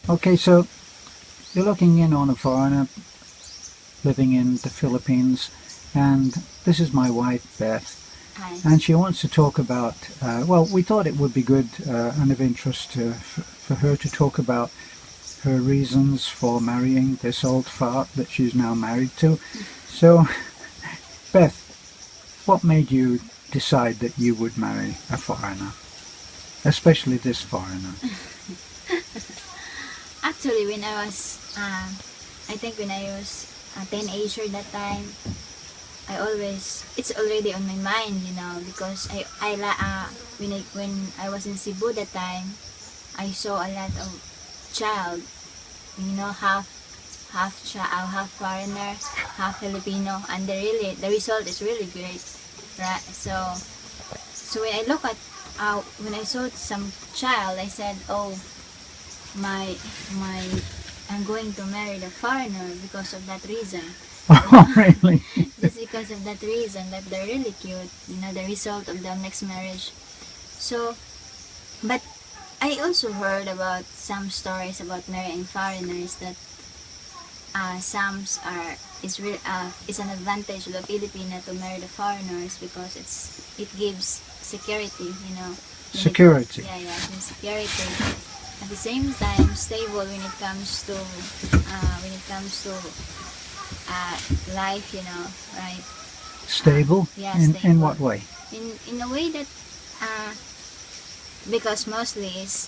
Okay, so you're looking in on a foreigner living in the Philippines, and this is my wife, Beth, Hi. and she wants to talk about, well, we thought it would be good and of interest for her to talk about her reasons for marrying this old fart that she's now married to. So, Beth, what made you decide that you would marry a foreigner, especially this foreigner? Actually, when I was, I think when I was a teenager that time, it's already on my mind, because when I was in Cebu that time, I saw a lot of child, half foreigner, half Filipino, and the result is really great, right? So when I look at, when I saw some child, I said, oh, my I'm going to marry the foreigner because of that reason. Oh, really? Just because of that reason, that they're really cute, the result of the next marriage. So, but I also heard about some stories about marrying foreigners that some are it's an advantage of the Filipino to marry the foreigners because it gives security, Security. It gives security. At the same time, stable when it comes to life, right? Stable? Yeah, In stable. what way? In a way that because mostly is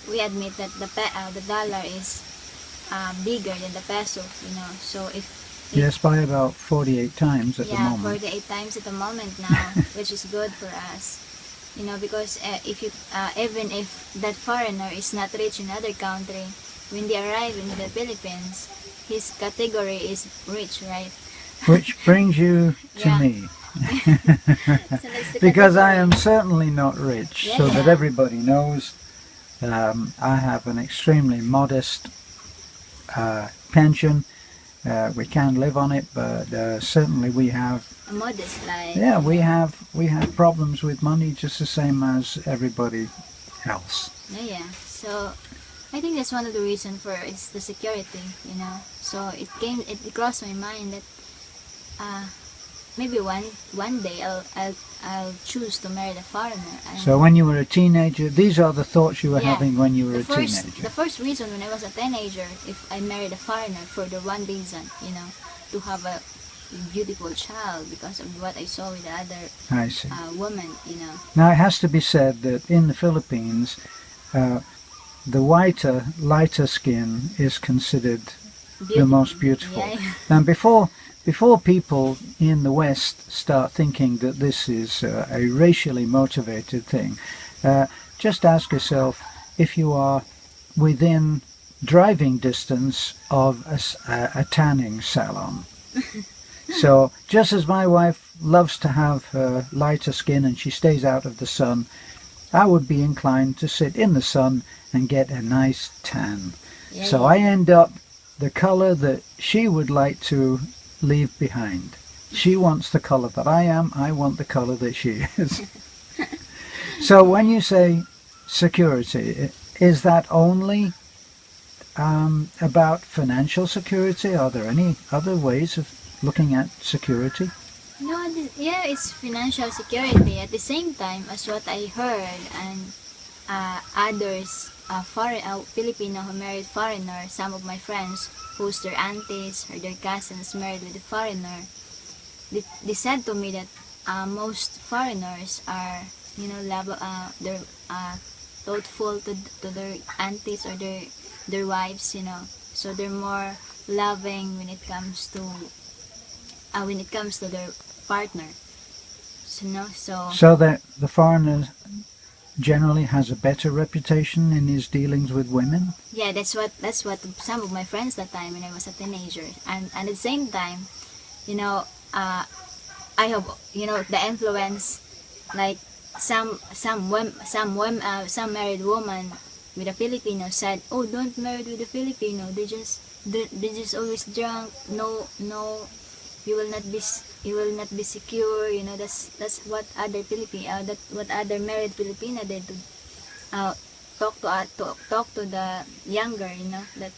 we admit that the dollar is bigger than the peso, So if Yes, by about 48 times at the yeah, moment. 48 times at the moment now, which is good for us. Because if you even if that foreigner is not rich in other country, when they arrive in the Philippines, his category is rich, right? Which brings you to Yeah. me. So that's the Because I am category. certainly not rich, Yeah, so that yeah. everybody knows. I have an extremely modest pension. We can live on it, but certainly we have. A modest life. Yeah, we have problems with money just the same as everybody else. Yeah, yeah. So I think that's one of the reasons for it's the security, So it crossed my mind that uh, maybe one day I'll choose to marry the foreigner. So when you were a teenager, these are the thoughts you were Yeah, having when you were the a first teenager. the first reason when I was a teenager, if I married a foreigner for the one reason, to have a beautiful child because of what I saw with the other I see. woman, Now it has to be said that in the Philippines, the lighter skin is considered the most beautiful. Yeah, yeah. And before people in the West start thinking that this is a racially motivated thing, just ask yourself if you are within driving distance of a tanning salon. So just as my wife loves to have her lighter skin and she stays out of the sun, I would be inclined to sit in the sun and get a nice tan. Yeah, So yeah. I end up the color that she would like to leave behind. She wants the color that I am, I want the color that she is. So when you say security, is that only about financial security? Are there any other ways of looking at security? No, yeah, it's financial security. At the same time, as what I heard, and others, Filipino who married foreigner, some of my friends, whose their aunties or their cousins married with a foreigner, they said to me that most foreigners are, they're thoughtful to their aunties or their wives, So they're more loving when it comes to their partner. So that the foreigner generally has a better reputation in his dealings with women? Yeah, that's what some of my friends that time when I was a teenager, and at the same time, I have the influence, like some married woman with a Filipino said, oh, don't marry with a Filipino, they just always drunk, no, you will not be secure, that's what other Filipino, that what other married Filipina did, talk to the younger, that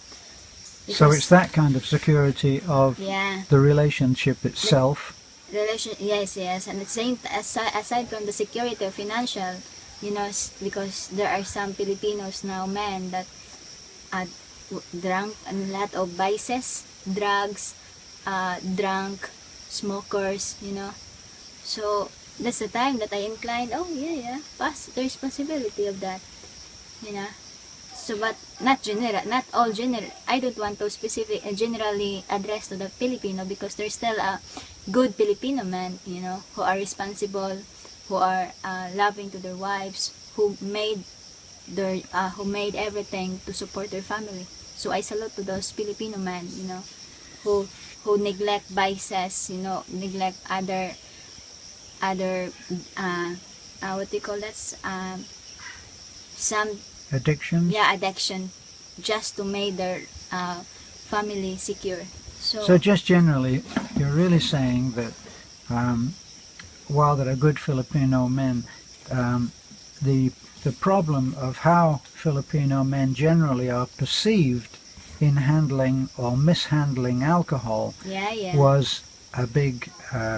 So it's that kind of security of yeah, the relationship itself. yes, and at the same aside from the security of financial, because there are some Filipinos now, men, that are drunk, and a lot of vices, drugs, drunk, smokers, so that's the time that I inclined, oh yeah, pass the responsibility of that, you know so, but not all general. I don't want to generally address to the Filipino, because there's still a good Filipino men, who are responsible, who are loving to their wives, who made everything to support their family. So I salute to those Filipino men, who neglect vices, neglect other what do you call that, some Addiction. addiction, just to make their family secure. So just generally, you're really saying that while there are good Filipino men, the problem of how Filipino men generally are perceived in handling or mishandling alcohol was a big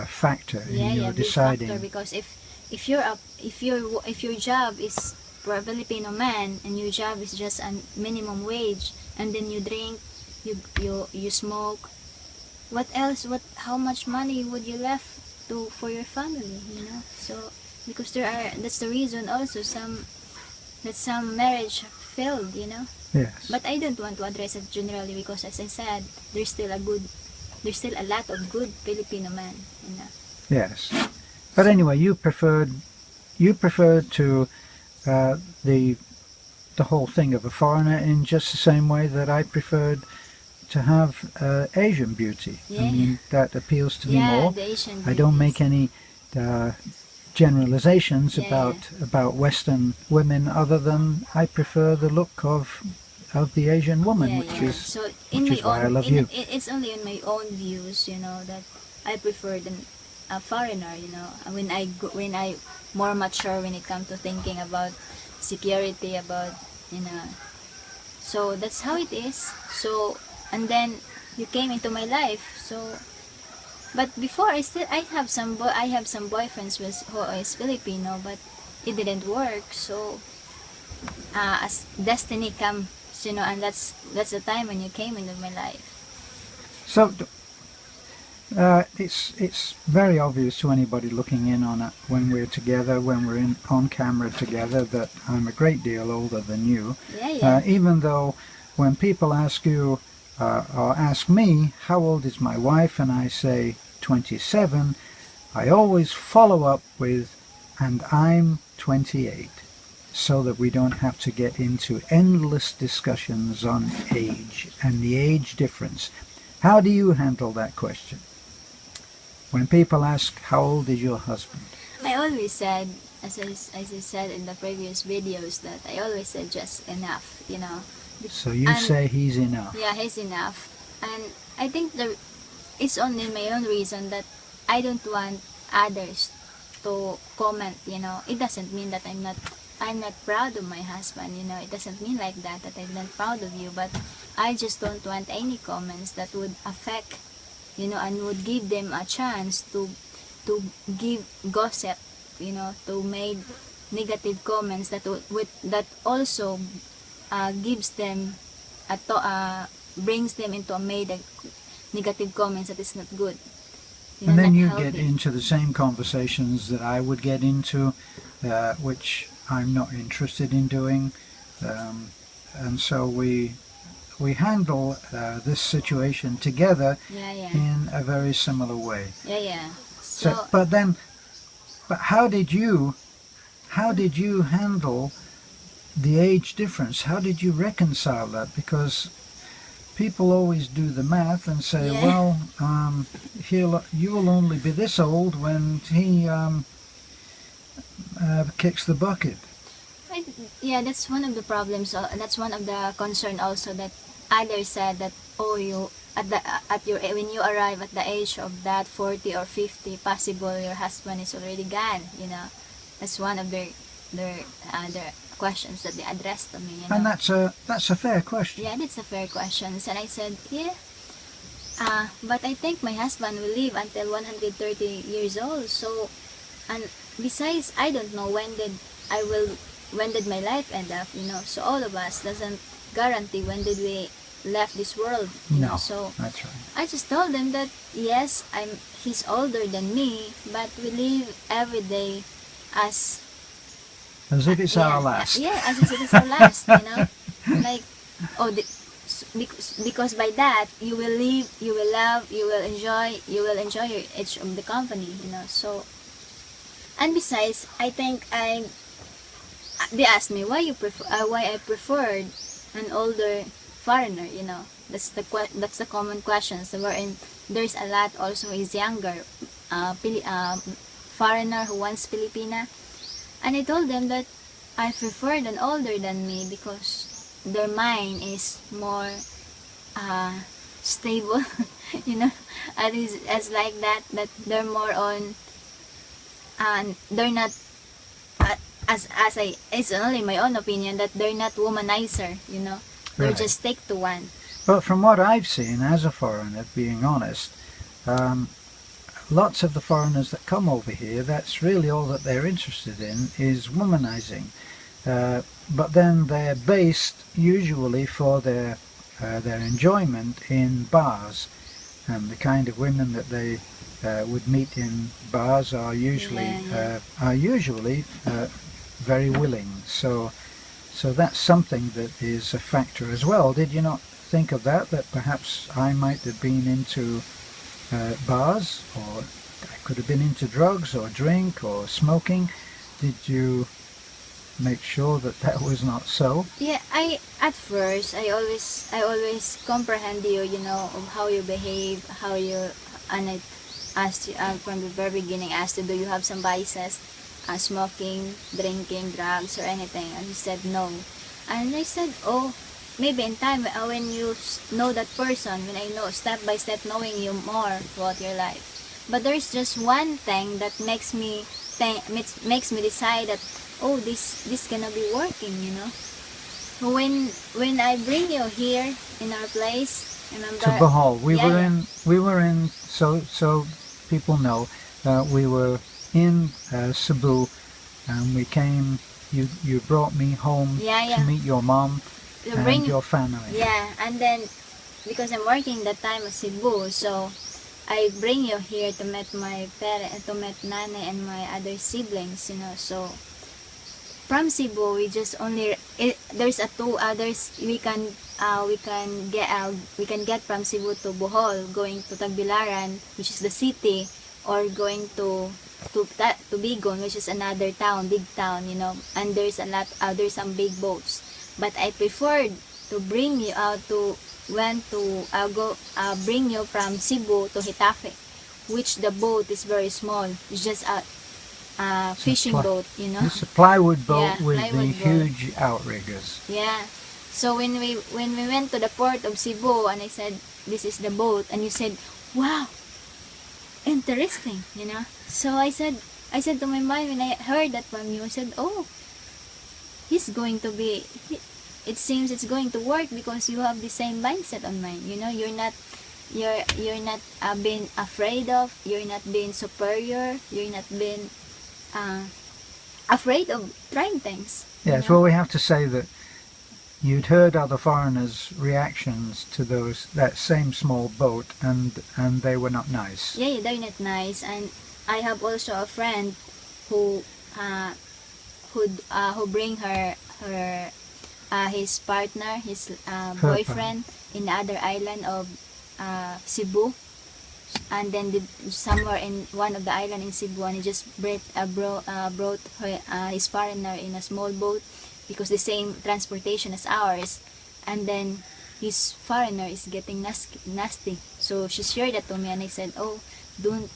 factor in your deciding. Factor, because if your job is for a Filipino man, and your job is just a minimum wage, and then you drink, you smoke, what else? How much money would you left for your family? So because that's the reason also some marriage failed. Yes. But I don't want to address it generally, because as I said, there's still a lot of good Filipino men. Yes. But anyway, you preferred to the whole thing of a foreigner in just the same way that I preferred to have Asian beauty. I mean, that appeals to me more. The Asian I don't make any generalizations about Western women, other than I prefer the look of the Asian woman, which is why I love you. It's only in my own views, that I prefer a foreigner. When I more mature when it comes to thinking about security, about so that's how it is. So, and then you came into my life. So, but before I have some boyfriends who is Filipino, but it didn't work. So as destiny comes, and that's the time when you came into my life. So it's very obvious to anybody looking in on it when we're together, when we're on camera together, that I'm a great deal older than you. Even though when people ask you or ask me, how old is my wife, and I say 27, I always follow up with, and I'm 28, so that we don't have to get into endless discussions on age and the age difference. How do you handle that question? When people ask, how old is your husband? I always said, as I said in the previous videos, that I always said just enough, So you say he's enough. Yeah, he's enough. And I think it's only my own reason that I don't want others to comment, It doesn't mean that I'm not proud of my husband, It doesn't mean like that I'm not proud of you, but I just don't want any comments that would affect, and would give them a chance to give gossip, to make negative comments that also gives them brings them into a negative comments that is not good. And then you get into the same conversations that I would get into, which I'm not interested in doing, and so we handle this situation together in a very similar way. So, but how did you handle the age difference? How did you reconcile that? Because people always do the math and say, well, you will only be this old when he kicks the bucket. That's one of the problems. That's one of the concern also, that others said that, you when you arrive at the age of that 40 or 50, possible your husband is already gone. That's one of their questions that they addressed to me, you know. And that's a fair question. Yeah, that's a fair question. And I said, yeah, but I think my husband will live until 130 years old. So, and besides, I don't know when did my life end up, you know. So all of us doesn't guarantee when did we left this world, you know. So that's right. I just told them that yes, he's older than me, but we live every day as if it's our last. Yeah, as if it's our last, you know. Like, because by that you will live, you will love, you will enjoy each of the company, you know. So, and besides, I think they asked me why I preferred an older foreigner, you know. That's the common questions. Wherein there's a lot also is younger foreigner who wants Filipina, and I told them that I preferred an older than me because their mind is more stable, you know. At least as like that they're more on, and they're not it's only my own opinion that they're not womanizer, you know. They're Right. just stick to one. But from what I've seen as a foreigner, being honest, lots of the foreigners that come over here, that's really all that they're interested in is womanizing. But then they're based usually for their enjoyment in bars, and the kind of women that they would meet in bars are usually very willing. So that's something that is a factor as well. Did you not think of that perhaps I might have been into bars, or I could have been into drugs or drink or smoking? Did you make sure that was not so? Yeah, at first I always comprehend you, you know, of how you behave, how you, and I asked you from the very beginning, asked you, do you have some vices, smoking, drinking, drugs, or anything? And you said no. And I said, oh, maybe in time when you know that person, when I know step by step knowing you more throughout your life. But there's just one thing that makes me decide that, oh, this gonna be working, you know. When I bring you here in our place, remember? To Bohol. We were in. So people know, we were in Cebu, and we came. You brought me home to meet your mom and your family. Yeah, and then because I'm working that time at Cebu, so I bring you here to meet my parents, to meet Nane and my other siblings, you know. So from Cebu, we just only there's two others we can get from Cebu to Bohol, going to Tagbilaran, which is the city, or going to Bigon, which is another town, big town, you know. And there's some big boats. But I preferred to bring you out bring you from Cebu to Hitafe, which the boat is very small. It's just a fishing boat, you know. It's a plywood boat with plywood the boat. huge outriggers. Yeah. So when we went to the port of Cebu, and I said, this is the boat, and you said, wow, interesting, you know. So I said to my mind, when I heard that from you, I said, oh, it seems it's going to work because you have the same mindset on mine, you know. You're not being afraid of, you're not being superior, you're not being afraid of trying things. Yes, you know? well, we have to say that you'd heard other foreigners' reactions to that same small boat, and they were not nice. Yeah, they're not nice. And I have also a friend who bring his partner, his boyfriend in the other island of Cebu, and then somewhere in one of the island in Cebu, and he just brought his partner in a small boat because the same transportation as ours, and then his foreigner is getting nasty. So she shared that to me, and I said, oh, don't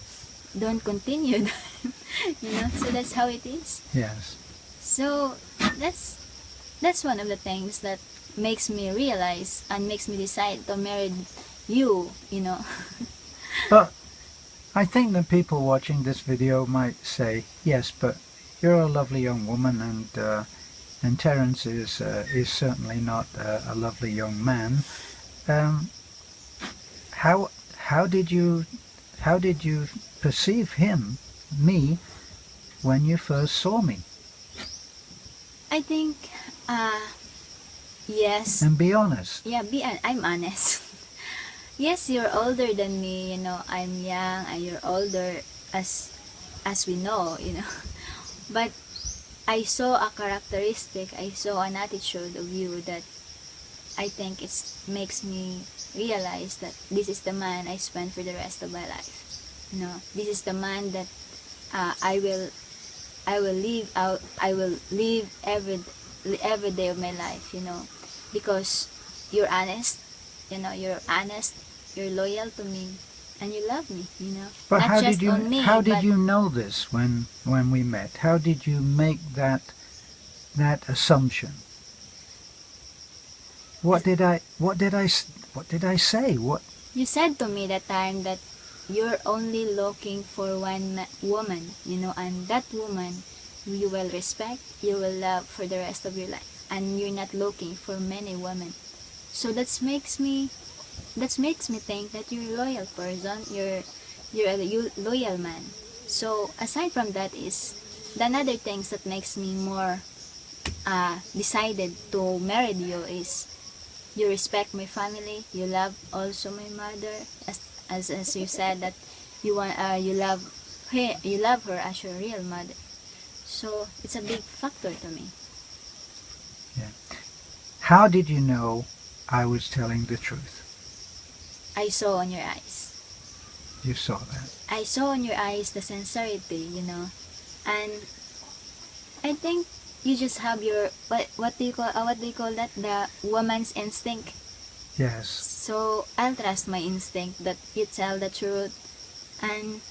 continue. You know. So that's how it is. Yes. So that's one of the things that makes me realize and makes me decide to marry you, you know. But I think that people watching this video might say, yes, but you're a lovely young woman, and and Terence is certainly not a lovely young man. Um, how how did you how did you perceive me, when you first saw me? I think, yes. And be honest. Yeah, I'm honest. Yes, you're older than me, I'm young and you're older, as we know. But I saw a characteristic, I saw an attitude of you that I think it makes me realize that this is the man I spend for the rest of my life. This is the man that I will live every day of my life, because you're honest, you're loyal to me, and you love me, But not how just did you on me, how did but you know this when we met? How did you make that assumption? What did I say? What? you said to me that time that you're only looking for one woman, and that woman you will respect, you will love for the rest of your life, and you're not looking for many women. So that makes me think that you're a loyal person, you're a loyal man. So aside from that is the another things that makes me more decided to marry you is you respect my family, you love also my mother, as you said that you love her as your real mother. So it's a big factor to me. Yeah. How did you know I was telling the truth? I saw on your eyes. You saw that. I saw in your eyes the sincerity, and I think you just have your what do you call that, the woman's instinct. Yes. So I'll trust my instinct that you tell the truth, and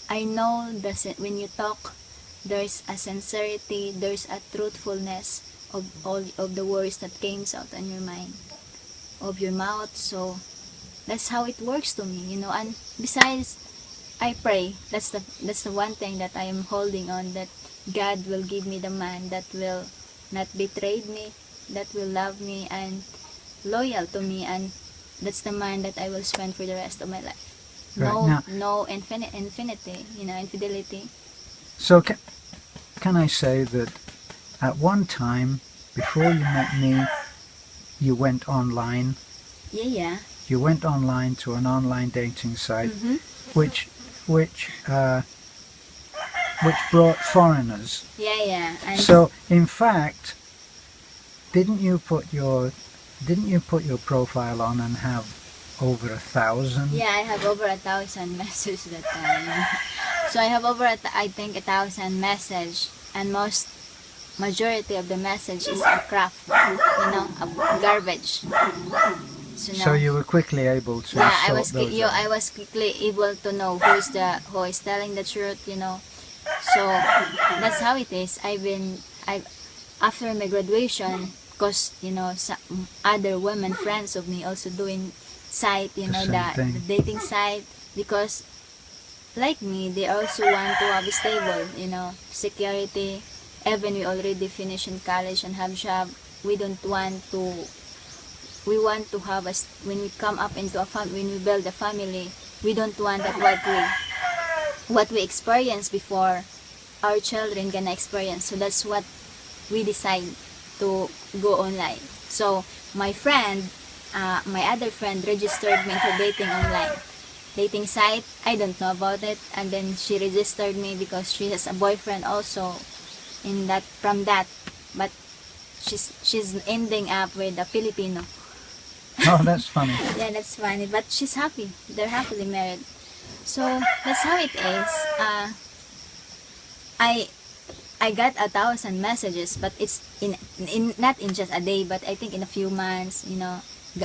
I know when you talk, there's a sincerity, there's a truthfulness of all of the words that came out on your mind, of your mouth. So that's how it works to me, and besides, I pray that's the one thing that I am holding on, that God will give me the man that will not betray me, that will love me and loyal to me, and that's the man that I will spend for the rest of my life. Right. No infidelity. So can I say that at one time, before you met me, you went online? Yeah. You went online to an online dating site, Mm-hmm. which brought foreigners. Yeah. And So in fact, didn't you put your profile on and have over 1,000? yeah, I have over 1,000 messages that time. So I have over I think 1,000 message, and majority of the message is a crap, a garbage. So you were quickly able to yeah, sort those out. I was quickly able to know who is telling the truth, So that's how it is. After my graduation, because some other women friends of me also doing site, the dating site, because like me, they also want to have a stable, security. Even we already finished in college and have job, we want to have when we come up into a family, when we build a family, we don't want that what we experienced before, our children gonna experience. So that's what we decide to go online. So my other friend registered me to dating site. I don't know about it, and then she registered me because she has a boyfriend also from that, but she's ending up with a Filipino. Oh, that's funny. Yeah, that's funny, but she's happy. They're happily married. So that's how it is. I got 1,000 messages, but it's in not in just a day, but I think in a few months,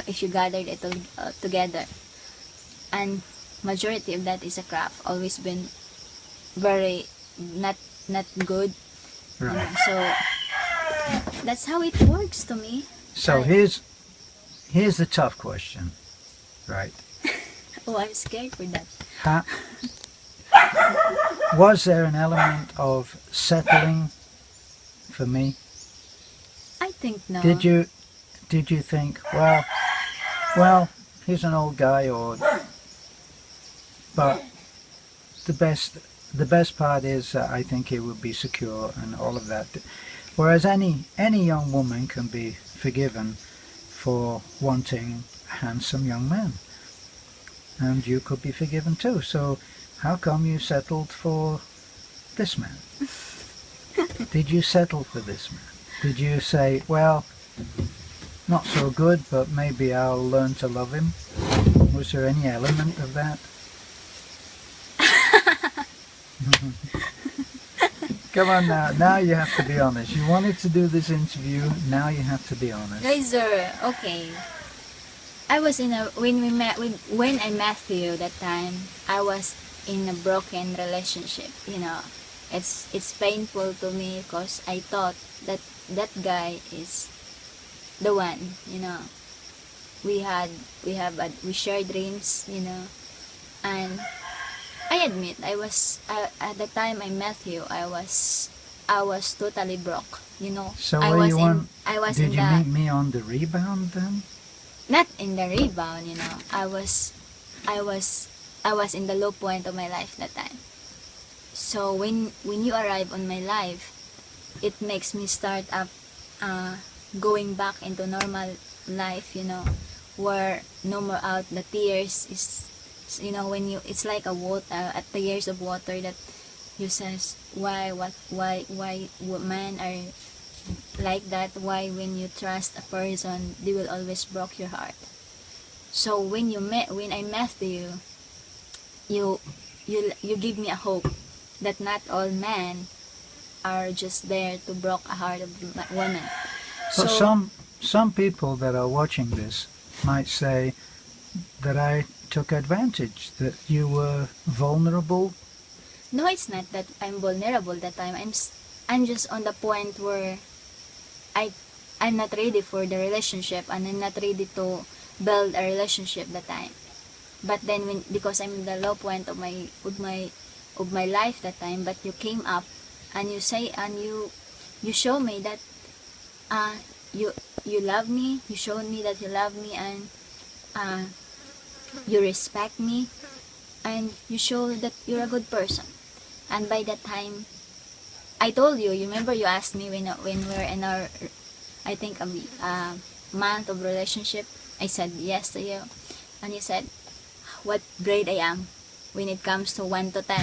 if you gathered it together. And majority of that is a crap. Always been very not good. Right. So that's how it works to me. So here's the tough question, right? Oh, I'm scared for that. Was there an element of settling for me? I think no. Did you think, well, he's an old guy, or but the best part is I think he will be secure and all of that. Whereas any young woman can be forgiven for wanting a handsome young man, and you could be forgiven too. So how come you settled for this man? Did you settle for this man? Did you say, well, not so good, but maybe I'll learn to love him? Was there any element of that? Come on now. Now you have to be honest. You wanted to do this interview. Now you have to be honest. Guys, okay. I was in a when I met you that time. I was in a broken relationship. You know, it's painful to me because I thought that that guy is the one. You know, we shared dreams. You know, and I admit I was at the time I met you. I was totally broke. You know, So I were was you in on? I was Did in you the meet me on the rebound then? not in the rebound. You know, I was in the low point of my life that time. So when you arrive on my life, it makes me start up going back into normal life. You know, where no more out the tears is, you know, when you, it's like a water, at the years of water that you says why men are like that, why when you trust a person they will always break your heart. So when I met you, you give me a hope that not all men are just there to break a heart of women. But So some people that are watching this might say that I took advantage, that you were vulnerable. no, it's not that I'm vulnerable that time. I'm just on the point where I'm not ready for the relationship, and I'm not ready to build a relationship that time. But then because I'm in the low point of my life that time, but you came up and you say, and you show me that uh you love me. You showed me that you love me, and you respect me, and you show that you're a good person. And by that time, I told you. You remember you asked me when we're in our, I think a month of relationship. I said yes to you, and you said what grade I am when it comes to 1 to 10.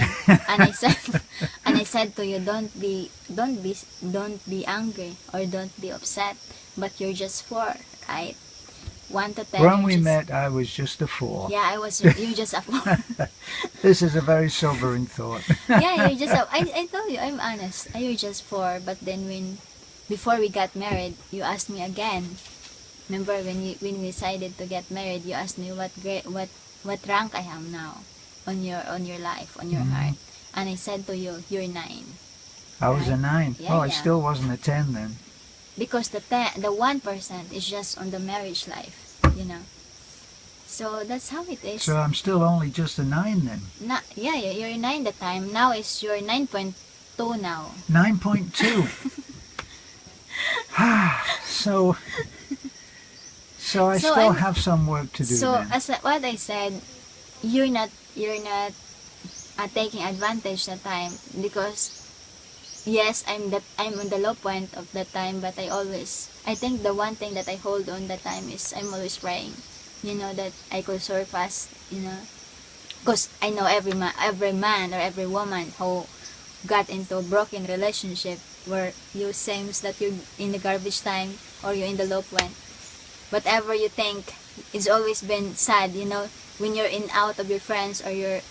And I said to you, don't be angry or don't be upset, but you're just 4, right? 1 to 10. When we met, I was just a 4. Yeah, you're just a 4. This is a very sobering thought. Yeah, you're just I told you, I'm honest. You're just 4, but then before we got married, you asked me again. Remember when we decided to get married, you asked me what rank I am now on your life, on your heart. And I said to you, you're 9. I was a 9. Yeah, I yeah. still wasn't a 10 then. Because the 1% is just on the marriage life, you know. So that's how it is. So I'm still only just a 9 then. Yeah, you're 9 the time. Now is your 9.2 now. 9.2. So I still have some work to do So then. as what I said, you're not taking advantage that time, because yes, I'm on the low point of that time, but I think the one thing that I hold on that time is I'm always praying, you know, that I could surpass, you know, because I know every man or every woman who got into a broken relationship where you seems that you're in the garbage time or you're in the low point. Whatever you think, it's always been sad, you know, when you're in out of your friends or your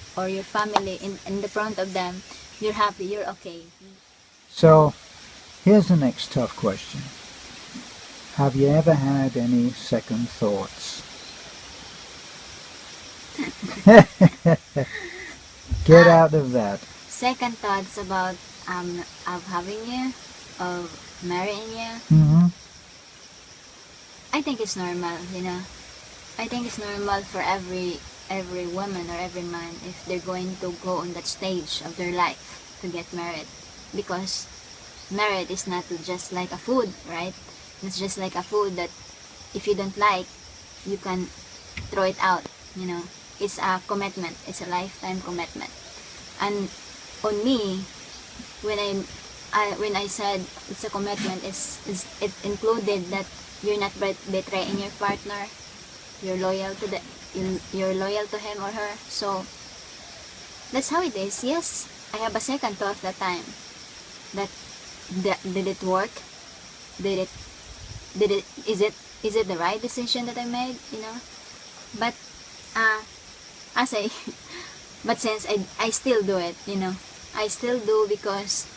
family, in the front of them, you're happy, you're okay. So here's the next tough question. Have you ever had any second thoughts? Get out of that. Second thoughts about of having you, of marrying you. Mm-hmm. I think it's normal, you know. I think it's normal for every woman or every man if they're going to go on that stage of their life to get married, because marriage is not just like a food, right? It's just like a food that if you don't like, you can throw it out, you know. It's a commitment. It's a lifetime commitment. And on me, when I said it's a commitment, it included that you're not betraying your partner. You're loyal to you're loyal to him or her. So that's how it is. Yes, I have a second thought that time. Did it work? Did it is it the right decision that I made? You know, but as I but since I still do it, you know, I still do because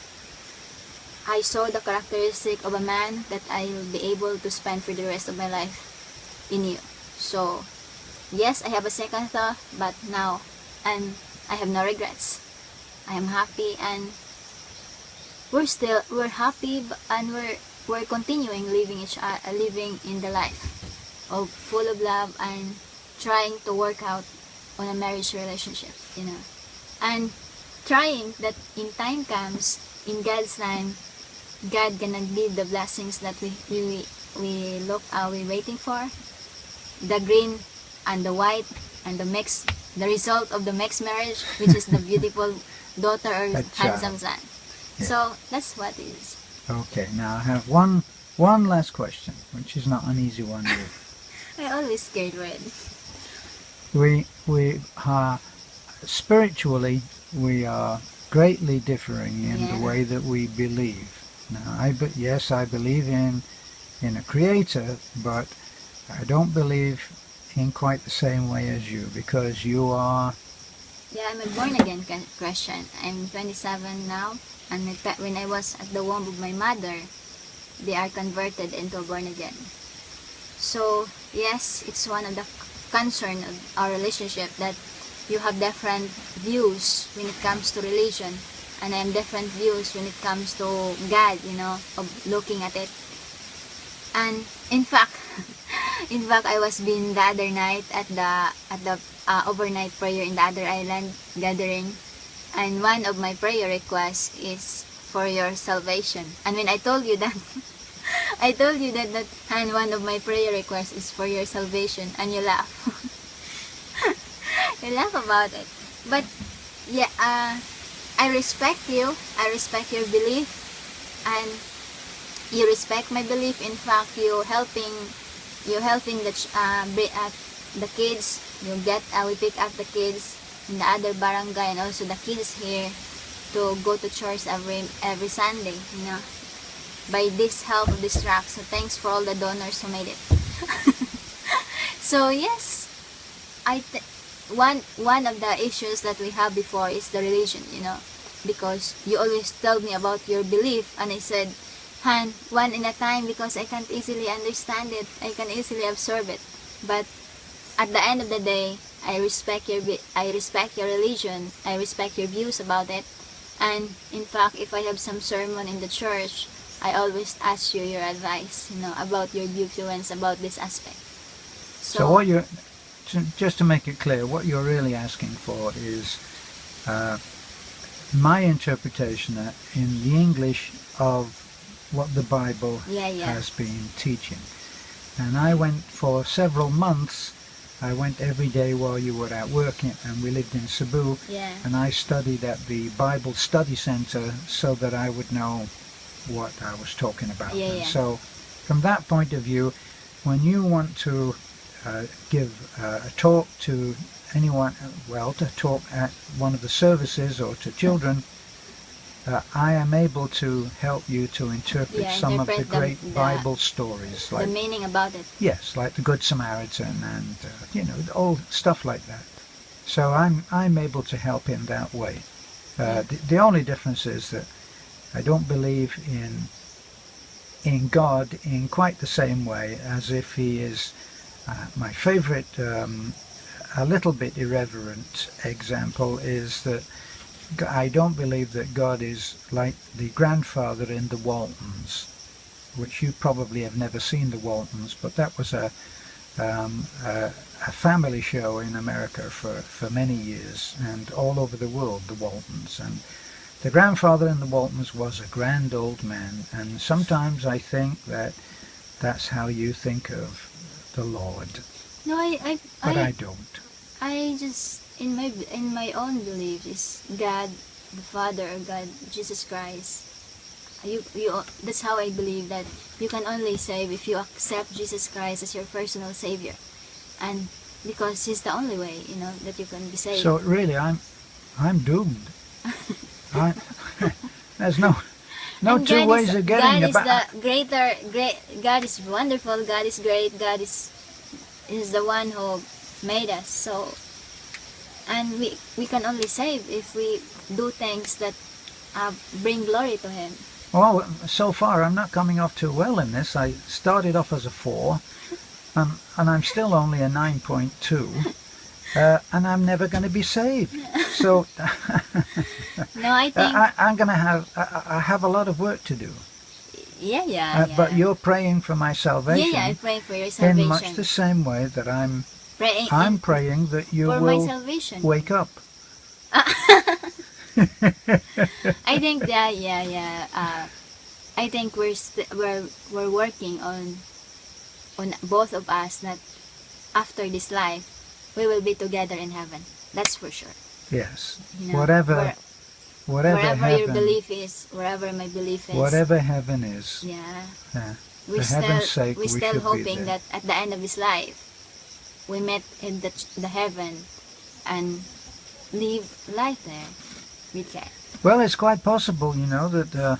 I saw the characteristic of a man that I'll be able to spend for the rest of my life in you. So yes, I have a second thought, but now I have no regrets. I am happy, and we're happy, and we're continuing living in the life of full of love and trying to work out on a marriage relationship, you know, and trying that in time comes, in God's time, God gonna give the blessings that we waiting for, the green and the white and the mix, the result of the mixed marriage, which is the beautiful daughter or handsome son. Yeah. So that's what it is. Okay, now I have one last question, which is not an easy one. I always scared red. We are spiritually, we are greatly differing in the way that we believe. Now, yes, I believe in a creator, but I don't believe in quite the same way as you, because you are... Yeah, I'm a born again Christian. I'm 27 now, and when I was at the womb of my mother, they are converted into born again. So yes, it's one of the concern of our relationship that you have different views when it comes to religion, and I have different views when it comes to God, you know, of looking at it. And in fact, I was being the other night at the overnight prayer in the other island gathering, and one of my prayer requests is for your salvation. And when I told you that, and one of my prayer requests is for your salvation, and you laugh. You laugh about it. But yeah, I respect you. I respect your belief, and you respect my belief. In fact, you helping the kids. We pick up the kids in the other barangay, and also the kids here to go to church every Sunday, you know, by this help of this track. So thanks for all the donors who made it. So yes, one of the issues that we have before is the religion, you know, because you always tell me about your belief, and I said, Han, one in a time, because I can't easily understand it, I can easily absorb it. But at the end of the day, I respect your religion, I respect your views about it, and in fact, if I have some sermon in the church, I always ask you your advice, you know, about your viewpoints about this aspect. So what you're, just to make it clear, what you're really asking for is my interpretation in the English of what the Bible has been teaching. And I went for several months. I went every day while you were out working, and we lived in Cebu. And I studied at the Bible Study Center so that I would know what I was talking about. And so from that point of view, when you want to give a talk to anyone, well, to talk at one of the services or to children, I am able to help you to interpret some of the great Bible stories, like the meaning about it. Yes, like the Good Samaritan, and you know, all stuff like that. So I'm able to help in that way. The only difference is that I don't believe in God in quite the same way as if He is my favorite. A little bit irreverent example is that I don't believe that God is like the grandfather in the Waltons, which you probably have never seen, the Waltons, but that was a family show in America for many years, and all over the world, the Waltons. And the grandfather in the Waltons was a grand old man, and sometimes I think that that's how you think of the Lord, No, but I don't. I just in my own belief is God the Father or God Jesus Christ. You that's how I believe that you can only save if you accept Jesus Christ as your personal savior, and because He's the only way, you know, that you can be saved. So really, I'm doomed. I, there's no And two God ways is, of getting God is about. the great. God is wonderful. God is great. God is the one who made us. So, and we can only save if we do things that bring glory to Him. Well, so far I'm not coming off too well in this. I started off as a 4, and I'm still only a 9.2. And I'm never going to be saved. So No, I think I'm going to have I have a lot of work to do. yeah. But you're praying for my salvation. Yeah, I pray for your salvation. In much the same way that I'm praying that you for my will salvation. wake up. I think that I think we're working on both of us that after this life we will be together in heaven. That's for sure. Yes. You know, wherever wherever heaven, your belief is, wherever my belief is. whatever heaven is. Yeah. For heaven's sake, we're we still should hoping be there. that at the end of his life we met in the heaven and live life there with God. Well, it's quite possible, you know, that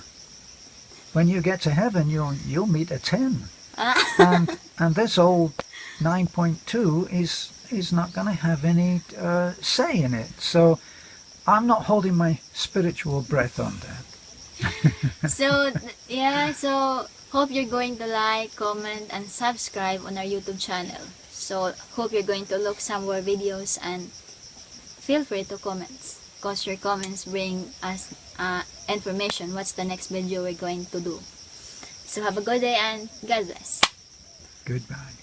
when you get to heaven, you'll meet a 10, and this old 9.2 is not going to have any say in it. So I'm not holding my spiritual breath on that. So hope you're going to like, comment, and subscribe on our YouTube channel. So hope you're going to look some more videos, and feel free to comment, because your comments bring us information what's the next video we're going to do. So have a good day and God bless. Goodbye.